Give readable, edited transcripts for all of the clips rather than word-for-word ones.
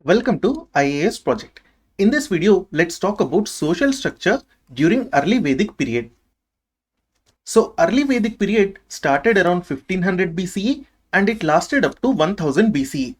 Welcome to IAS project. In this video, let's talk about social structure during early Vedic period. So early Vedic period started around 1500 BCE and it lasted up to 1000 BCE.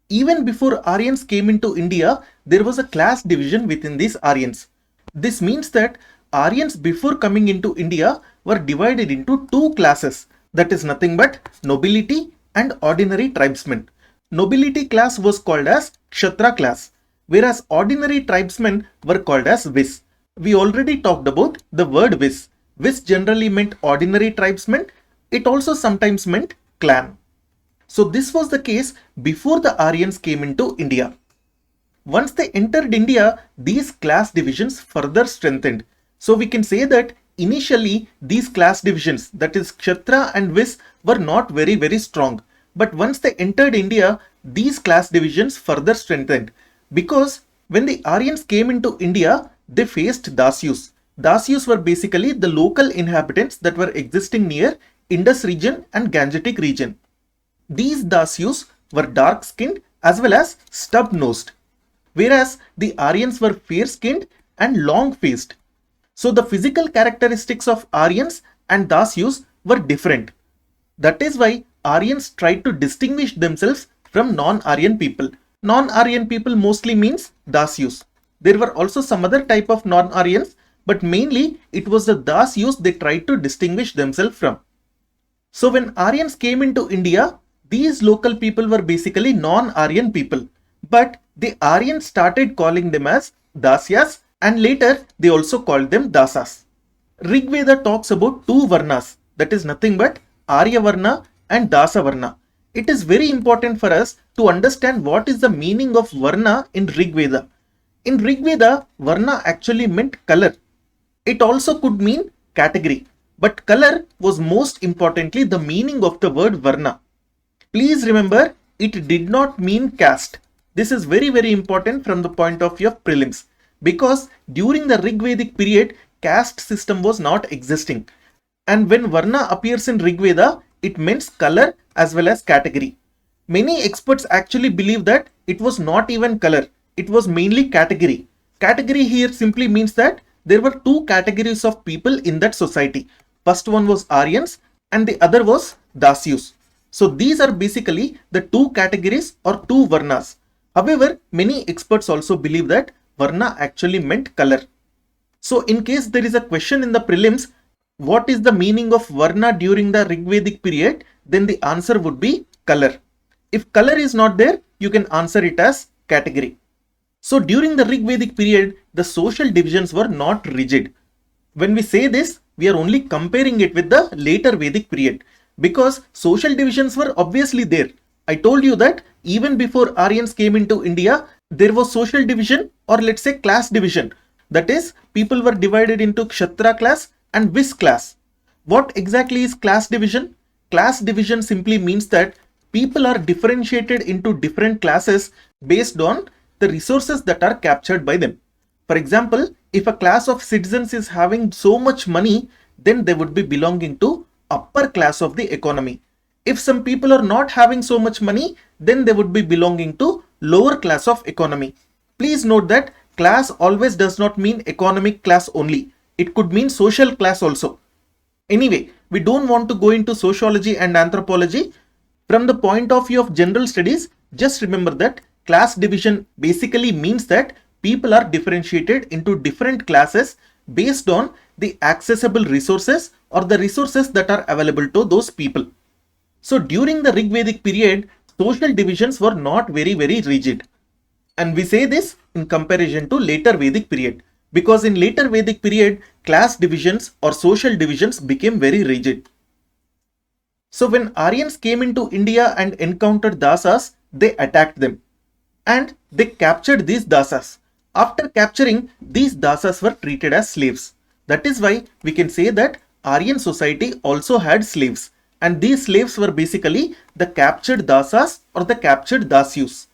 Even before Aryans came into India, there was a class division within these Aryans. This means that Aryans before coming into India were divided into two classes, that is nothing but nobility and ordinary tribesmen. Nobility class was called as Kshatriya class, whereas ordinary tribesmen were called as Vis. We already talked about the word Vis. Vis generally meant ordinary tribesmen. It also sometimes meant clan. So this was the case before the Aryans came into India. Once they entered India, these class divisions further strengthened. So we can say that initially these class divisions, that is Kshatriya and Vis, were not very strong. But once they entered India, these class divisions further strengthened. Because when the Aryans came into India, they faced Dasyus. Dasyus were basically the local inhabitants that were existing near Indus region and Gangetic region. These Dasyus were dark-skinned as well as stub-nosed, whereas the Aryans were fair-skinned and long-faced. So the physical characteristics of Aryans and Dasyus were different. That is why Aryans tried to distinguish themselves from non-Aryan people. Non-Aryan people mostly means Dasyus. There were also some other type of non-Aryans, but mainly it was the Dasyus they tried to distinguish themselves from. So when Aryans came into India, these local people were basically non-Aryan people. But the Aryans started calling them as Dasyas and later they also called them Dasas. Rig Veda talks about two Varnas, that is nothing but Arya Varna and Dasa Varna. It is very important for us to understand what is the meaning of Varna in Rig Veda. In Rig Veda, Varna actually meant color. It also could mean category, but color was most importantly the meaning of the word Varna. Please remember, it did not mean caste. This is very important from the point of view of prelims, because during the Rig Vedic period, caste system was not existing. And when Varna appears in Rig Veda, it means color as well as category. Many experts actually believe that it was not even color, it was mainly category. Category here simply means that there were two categories of people in that society. First one was Aryans and the other was Dasyus. So these are basically the two categories or two Varnas. However, many experts also believe that Varna actually meant color. So in case there is a question in the prelims, what is the meaning of Varna during the Rig Vedic period? Then the answer would be color. If color is not there, you can answer it as category. So during the Rig Vedic period, the social divisions were not rigid. When we say this, we are only comparing it with the later Vedic period, because social divisions were obviously there. I told you that even before Aryans came into India, there was social division, or let's say class division. That is, people were divided into Kshatriya class and Vis class. What exactly is class division? Class division simply means that people are differentiated into different classes based on the resources that are captured by them. For example, if a class of citizens is having so much money, then they would be belonging to upper class of the economy. If some people are not having so much money, then they would be belonging to lower class of economy. Please note that class always does not mean economic class only. It could mean social class also. Anyway, we don't want to go into sociology and anthropology. From the point of view of general studies, just remember that class division basically means that people are differentiated into different classes based on the accessible resources or the resources that are available to those people. So during the Rig Vedic period, social divisions were not very rigid. And we say this in comparison to later Vedic period, because in later Vedic period, class divisions or social divisions became very rigid. So when Aryans came into India and encountered Dasas, they attacked them and they captured these Dasas. After capturing, these Dasas were treated as slaves. That is why we can say that Aryan society also had slaves, and these slaves were basically the captured Dasas or the captured Dasyus.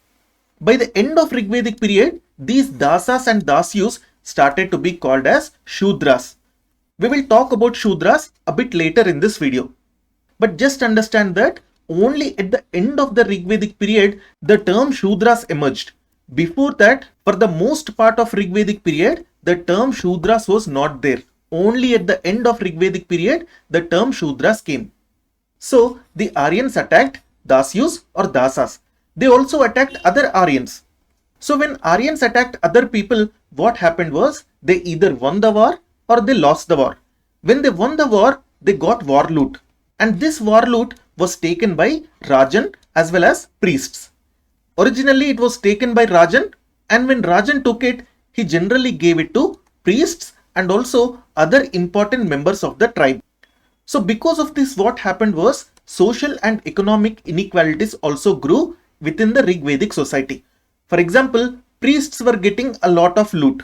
By the end of Rig Vedic period, these Dasas and Dasyus started to be called as Shudras. We will talk about Shudras a bit later in this video. But just understand that only at the end of the Rig Vedic period, the term Shudras emerged. Before that, for the most part of Rigvedic period, the term Shudras was not there. Only at the end of Rigvedic period, the term Shudras came. So, the Aryans attacked Dasyus or Dasas. They also attacked other Aryans. So, when Aryans attacked other people, what happened was they either won the war or they lost the war. When they won the war, they got war loot. And this war loot was taken by Rajan as well as priests. Originally, it was taken by Rajan, and when Rajan took it, he generally gave it to priests and also other important members of the tribe. So because of this, what happened was social and economic inequalities also grew within the Rigvedic society. For example, priests were getting a lot of loot.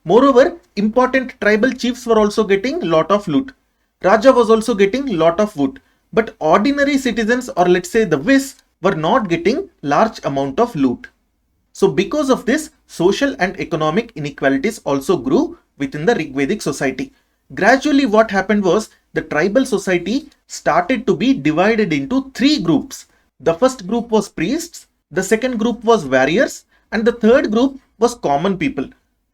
Moreover, important tribal chiefs were also getting lot of loot. Raja was also getting lot of loot. But ordinary citizens, or let's say the Vis, were not getting large amount of loot. So because of this, social and economic inequalities also grew within the Rigvedic society. Gradually what happened was the tribal society started to be divided into three groups. The first group was priests, the second group was warriors, and the third group was common people.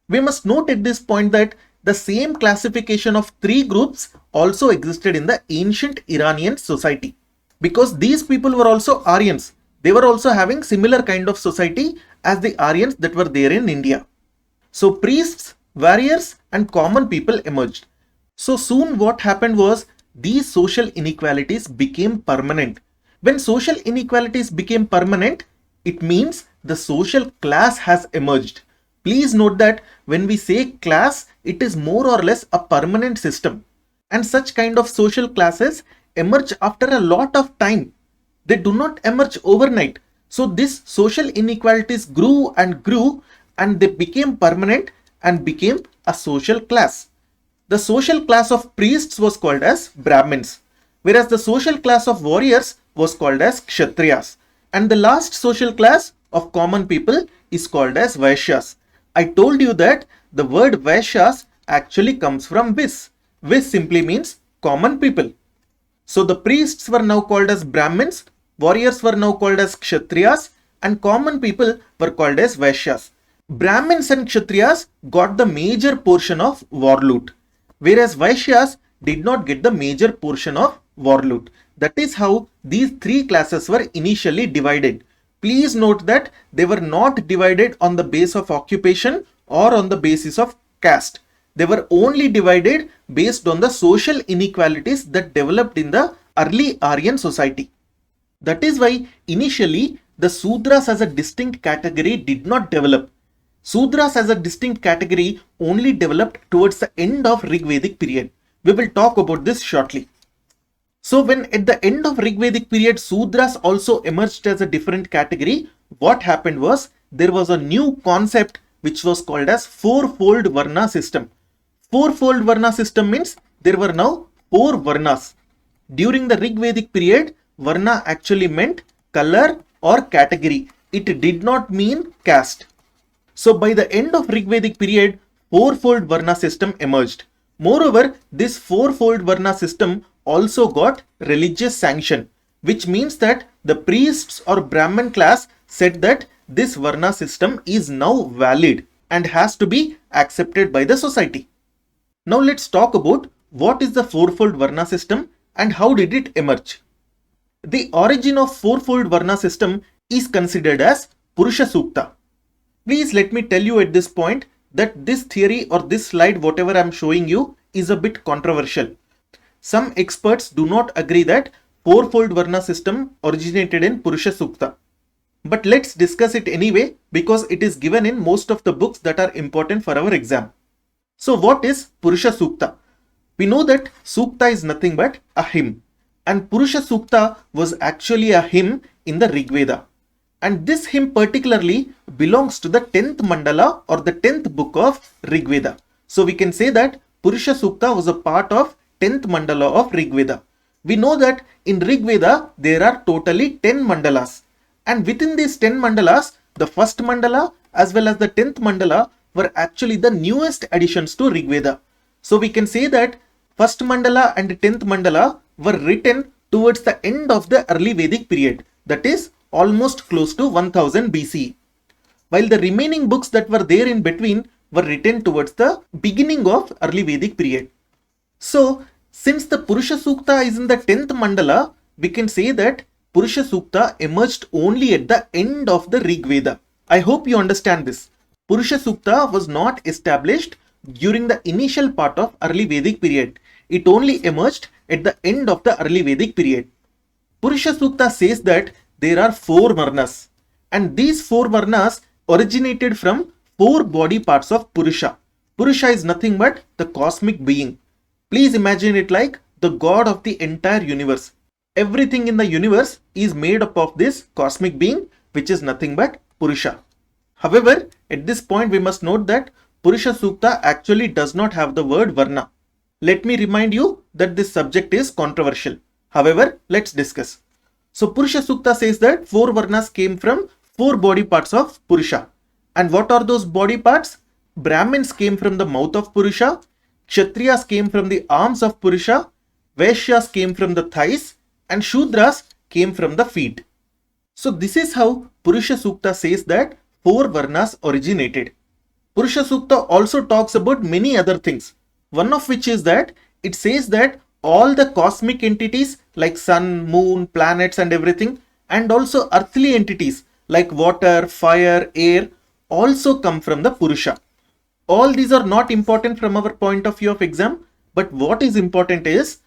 We must note at this point that the same classification of three groups also existed in the ancient Iranian society. Because these people were also Aryans. They were also having similar kind of society as the Aryans that were there in India. So priests, warriors and common people emerged. So soon what happened was these social inequalities became permanent. When social inequalities became permanent, it means the social class has emerged. Please note that when we say class, it is more or less a permanent system. And such kind of social classes emerge after a lot of time. They do not emerge overnight. So these social inequalities grew and they became permanent and became a social class. The social class of priests was called as Brahmins, whereas the social class of warriors was called as Kshatriyas. And the last social class of common people is called as Vaishyas. I told you that the word Vaishyas actually comes from Vis. Vis simply means common people. So the priests were now called as Brahmins, warriors were now called as Kshatriyas, and common people were called as Vaishyas. Brahmins and Kshatriyas got the major portion of war loot, whereas Vaishyas did not get the major portion of war loot. That is how these three classes were initially divided. Please note that they were not divided on the basis of occupation or on the basis of caste. They were only divided based on the social inequalities that developed in the early Aryan society. That is why initially the Sudras as a distinct category did not develop. Sudras as a distinct category only developed towards the end of Rigvedic period. We will talk about this shortly. So when at the end of Rigvedic period Sudras also emerged as a different category, what happened was there was a new concept which was called as fourfold Varna system. Fourfold Varna system means there were now four Varnas. During the Rigvedic period, Varna actually meant color or category. It did not mean caste. So by the end of Rigvedic period, fourfold Varna system emerged. Moreover, this fourfold Varna system also got religious sanction, which means that the priests or Brahmin class said that this Varna system is now valid and has to be accepted by the society. Now let's talk about what is the fourfold Varna system and how did it emerge. The origin of fourfold Varna system is considered as Purusha Sukta. Please let me tell you at this point that this theory or this slide, whatever I am showing you, is a bit controversial. Some experts do not agree that fourfold Varna system originated in Purusha Sukta. But let's discuss it anyway because it is given in most of the books that are important for our exam. So what is Purusha Sukta? We know that Sukta is nothing but a hymn. And Purusha Sukta was actually a hymn in the Rig Veda. And this hymn particularly belongs to the 10th mandala or the 10th book of Rig Veda. So we can say that Purusha Sukta was a part of 10th mandala of Rig Veda. We know that in Rig Veda there are totally 10 mandalas. And within these 10 mandalas, the first mandala as well as the 10th mandala were actually the newest additions to Rig Veda. So we can say that first mandala and 10th mandala were written towards the end of the early Vedic period. That is almost close to 1000 BC. while the remaining books that were there in between were written towards the beginning of early Vedic period. So, since the Purusha Sukta is in the 10th mandala, we can say that Purusha Sukta emerged only at the end of the Rig Veda. I hope you understand this. Purusha Sukta was not established during the initial part of early Vedic period. It only emerged at the end of the early Vedic period. Purusha Sukta says that there are 4 varnas, and these 4 varnas originated from 4 body parts of Purusha. Purusha is nothing but the cosmic being. Please imagine it like the god of the entire universe. Everything in the universe is made up of this cosmic being, which is nothing but Purusha. However, at this point we must note that Purusha Sukta actually does not have the word Varna. Let me remind you that this subject is controversial. However, let's discuss. So Purusha Sukta says that 4 Varnas came from 4 body parts of Purusha. And what are those body parts? Brahmins came from the mouth of Purusha, Kshatriyas came from the arms of Purusha, Vaishyas came from the thighs, and Shudras came from the feet. So this is how Purusha Sukta says that 4 Varnas originated. Purusha Sukta also talks about many other things. One of which is that it says that all the cosmic entities like sun, moon, planets and everything, and also earthly entities like water, fire, air also come from the Purusha. All these are not important from our point of view of exam, but what is important is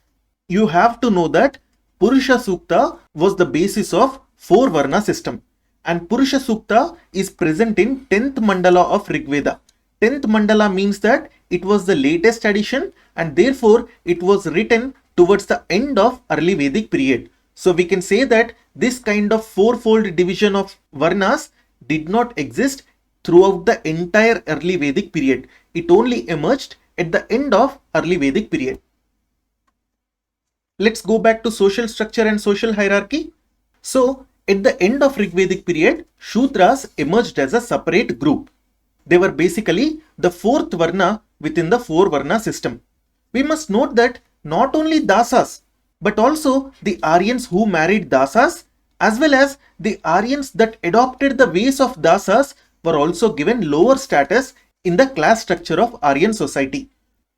you have to know that Purusha Sukta was the basis of 4 Varna system, and Purusha Sukta is present in 10th mandala of Rig Veda. 10th mandala means that it was the latest addition and therefore it was written towards the end of early Vedic period. So we can say that this kind of 4-fold division of Varnas did not exist throughout the entire early Vedic period. It only emerged at the end of early Vedic period. Let's go back to social structure and social hierarchy. So at the end of Rig Vedic period, Shudras emerged as a separate group. They were basically the 4th Varna within the 4 Varna system. We must note that not only Dasas, but also the Aryans who married Dasas, as well as the Aryans that adopted the ways of Dasas were also given lower status in the class structure of Aryan society.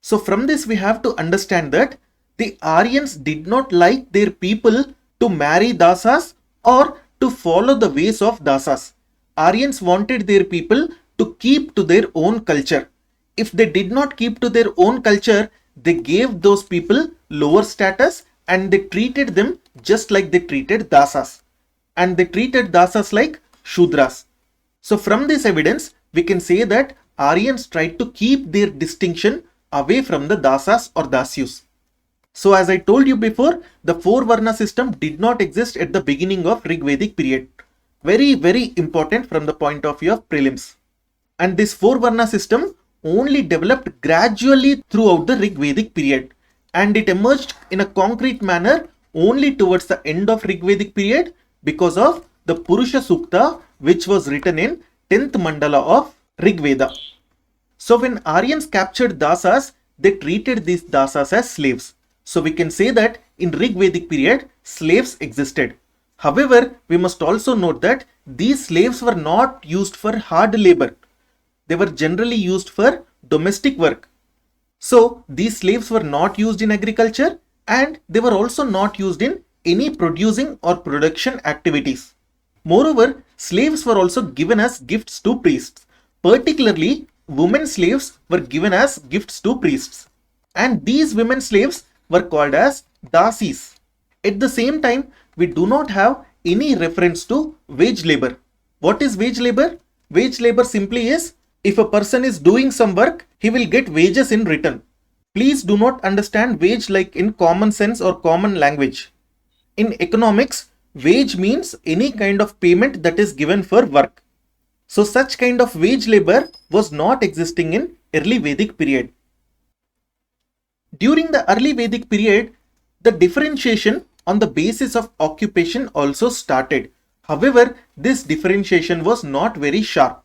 So from this we have to understand that the Aryans did not like their people to marry Dasas or to follow the ways of Dasas. Aryans wanted their people to keep to their own culture. If they did not keep to their own culture, they gave those people lower status and they treated them just like they treated Dasas. And they treated Dasas like Shudras. So from this evidence, we can say that Aryans tried to keep their distinction away from the Dasas or Dasyus. So as I told you before, the 4 Varna system did not exist at the beginning of Rig Vedic period. Very, very important from the point of view of prelims. And this 4 Varna system only developed gradually throughout the Rig Vedic period. And it emerged in a concrete manner only towards the end of Rig Vedic period because of the Purusha Sukta, which was written in 10th mandala of Rig Veda. So when Aryans captured Dasas, they treated these Dasas as slaves. So we can say that in Rig Vedic period, slaves existed. However, we must also note that these slaves were not used for hard labor. They were generally used for domestic work. So these slaves were not used in agriculture and they were also not used in any producing or production activities. Moreover, slaves were also given as gifts to priests. Particularly, women slaves were given as gifts to priests. And these women slaves were called as Dasis. At the same time, we do not have any reference to wage labor. What is wage labor? Wage labor simply is if a person is doing some work, he will get wages in return. Please do not understand wage like in common sense or common language. In economics, wage means any kind of payment that is given for work. So such kind of wage labor was not existing in early Vedic period. During the early Vedic period, the differentiation on the basis of occupation also started. However, this differentiation was not very sharp.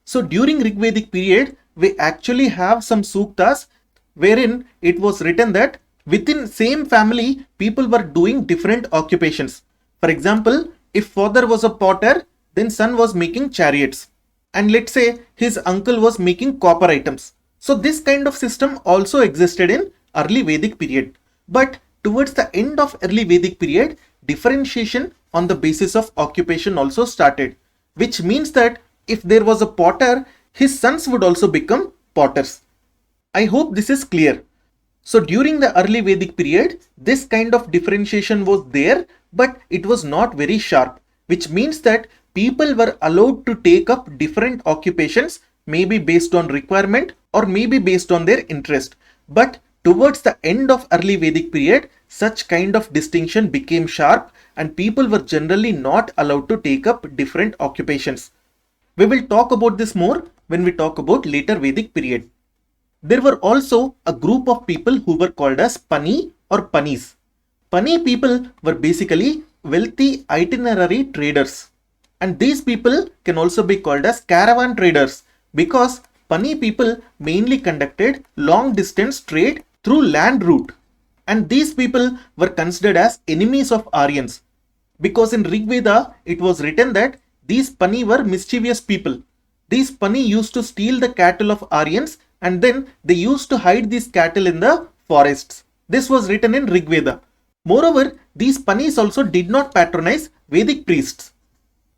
So during Rig Vedic period, we actually have some suktas wherein it was written that within same family, people were doing different occupations. For example, if father was a potter, then son was making chariots. and let's say his uncle was making copper items. So this kind of system also existed in early Vedic period. But towards the end of early Vedic period, differentiation on the basis of occupation also started, which means that if there was a potter, his sons would also become potters. I hope this is clear. So during the early Vedic period, this kind of differentiation was there, but it was not very sharp, which means that people were allowed to take up different occupations, maybe based on requirement or maybe based on their interest. But towards the end of early Vedic period, such kind of distinction became sharp and people were generally not allowed to take up different occupations. We will talk about this more when we talk about later Vedic period. There were also a group of people who were called as Pani or Panis. Pani people were basically wealthy itinerary traders. And these people can also be called as caravan traders because Pani people mainly conducted long distance trade through land route. And these people were considered as enemies of Aryans because in Rig Veda it was written that these Pani were mischievous people. These Pani used to steal the cattle of Aryans and then they used to hide these cattle in the forests. This was written in Rig Veda. Moreover, these Panis also did not patronize Vedic priests.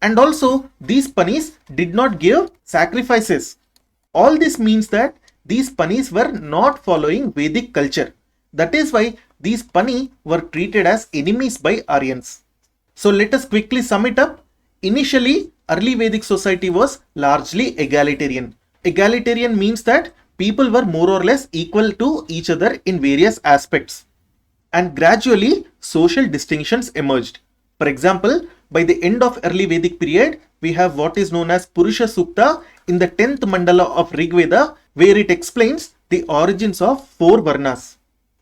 And also, these Panis did not give sacrifices. All this means that these Panis were not following Vedic culture. That is why these Pani were treated as enemies by Aryans. So let us quickly sum it up. Initially, early Vedic society was largely egalitarian. Egalitarian means that people were more or less equal to each other in various aspects. And gradually, social distinctions emerged. For example, by the end of early Vedic period, we have what is known as Purusha Sukta in the 10th mandala of Rig Veda, where it explains the origins of 4 Varnas.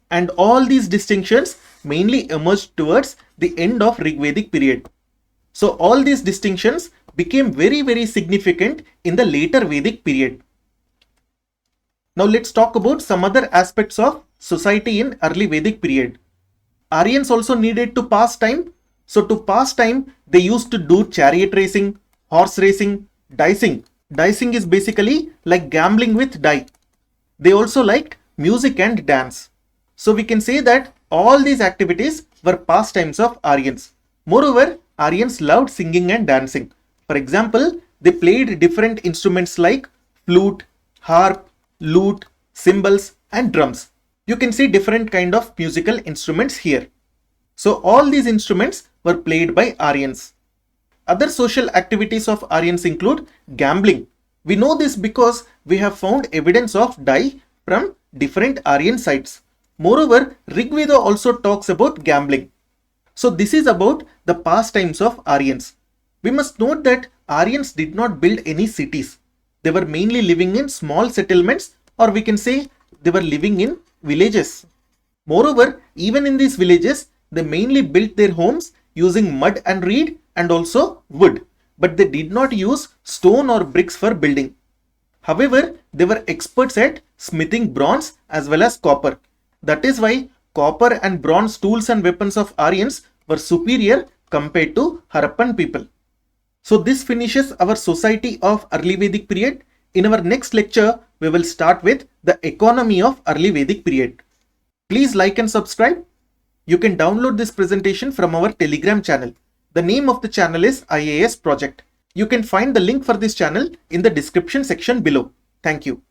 And all these distinctions mainly emerged towards the end of Rig Vedic period. So all these distinctions became very significant in the later Vedic period. Now let's talk about some other aspects of society in early Vedic period. Aryans also needed to pass time. So to pass time, they used to do chariot racing, horse racing, dicing. Dicing is basically like gambling with die. They also liked music and dance. So we can say that all these activities were pastimes of Aryans. Moreover, Aryans loved singing and dancing. For example, they played different instruments like flute, harp, lute, cymbals and drums. You can see different kind of musical instruments here. So all these instruments were played by Aryans. Other social activities of Aryans include gambling. We know this because we have found evidence of die from different Aryan sites. Moreover, Rig Veda also talks about gambling. So this is about the pastimes of Aryans. We must note that Aryans did not build any cities. They were mainly living in small settlements, or we can say they were living in villages. Moreover, even in these villages, they mainly built their homes using mud and reed and also wood, but they did not use stone or bricks for building. However, they were experts at smithing bronze as well as copper. That is why copper and bronze tools and weapons of Aryans were superior compared to Harappan people. So this finishes our society of early Vedic period. In our next lecture, we will start with the economy of early Vedic period. Please like and subscribe. You can download this presentation from our Telegram channel. The name of the channel is IAS Project. You can find the link for this channel in the description section below. Thank you.